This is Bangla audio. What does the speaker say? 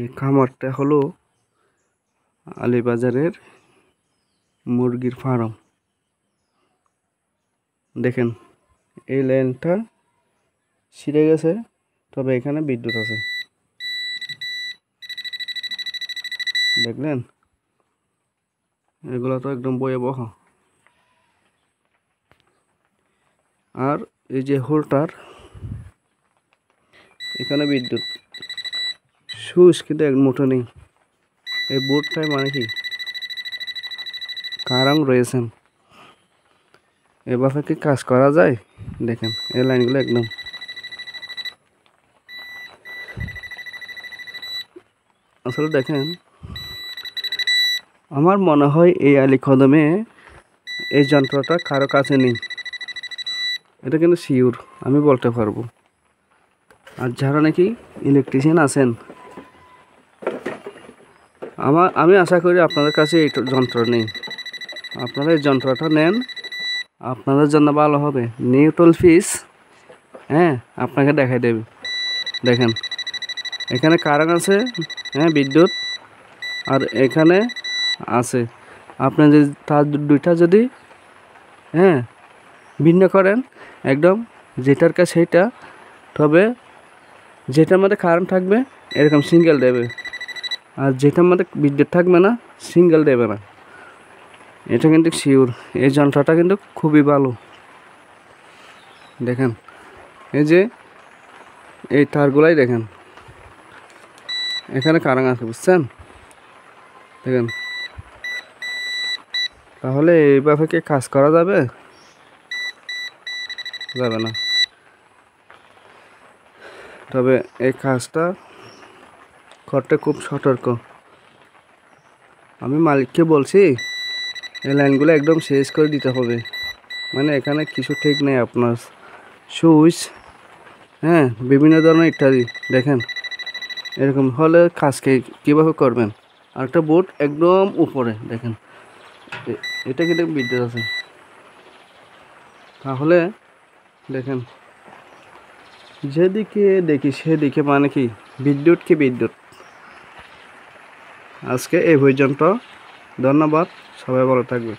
এই খামারটা হলো আলীবাজারের মুরগির ফার্ম। দেখেন এই লাইনটা ছিঁড়ে গেছে, তবে এখানে বিদ্যুৎ আছে। দেখলেন, এগুলো তো একদম ভয়াবহ। আর এই যে হোল্ডার, এখানে বিদ্যুৎ, সুইচ কিন্তু এক মুঠো নেই। এই বোর্ডটায় মানে কি কারণ রয়েছেন, এভাবে কি কাজ করা যায়? দেখেন এই লাইনগুলো একদম আসলে দেখেন, আমার মনে হয় এই আলী কদমে এই যন্ত্রটা কারো কাছে নেই। এটা কিন্তু শিওর আমি বলতে পারবো। আর যারা নাকি ইলেকট্রিশিয়ান আছেন, আমি আশা করি আপনাদের কাছে এই যন্ত্র নেই। আপনারা এই যন্ত্রটা নেন, আপনাদের জন্য ভালো হবে। নিউট্রাল ফিস, হ্যাঁ, আপনাকে দেখাই দেবে। দেখেন এখানে কারেন্ট আছে, হ্যাঁ, বিদ্যুৎ, আর এখানে আছে। আপনি যদি তার দুইটা যদি, হ্যাঁ, ভিন্ন করেন একদম যেটার কাছে সেইটা, তবে যেটার মধ্যে কারেন্ট থাকবে এরকম সিঙ্গেল দেবে, আর যেটার মধ্যে বিদ্যুৎ থাকবে না সিঙ্গেল দেবে না। এটা কিন্তু শিওর। এই যন্ত্রটা কিন্তু খুবই ভালো। দেখেন এই যে এই তারগুলাই দেখেন, এখানে কারেন্ট আছে, বুঝছেন? দেখেন, তাহলে এইভাবে কি কাজ করা যাবে? যাবে না। তবে এই কাজটা করতে খুব সতর্ক। আমি মালিককে বলছি এই লাইনগুলো একদম শেষ করে দিতে হবে। মানে এখানে কিছু ঠিক নেই, আপনার সুইচ, হ্যাঁ, বিভিন্ন ধরনের ইত্যাদি। দেখেন এরকম হলে কাজকে কীভাবে করবেন? আর একটা বোর্ড একদম উপরে দেখেন, এটা কিন্তু বিদ্যুৎ আছে। তাহলে দেখেন, যেদিকে দেখি সেদিকে মানে কি বিদ্যুৎ কি বিদ্যুৎ। আজকে এই পর্যন্ত। ধন্যবাদ, সবাই ভালো থাকবে।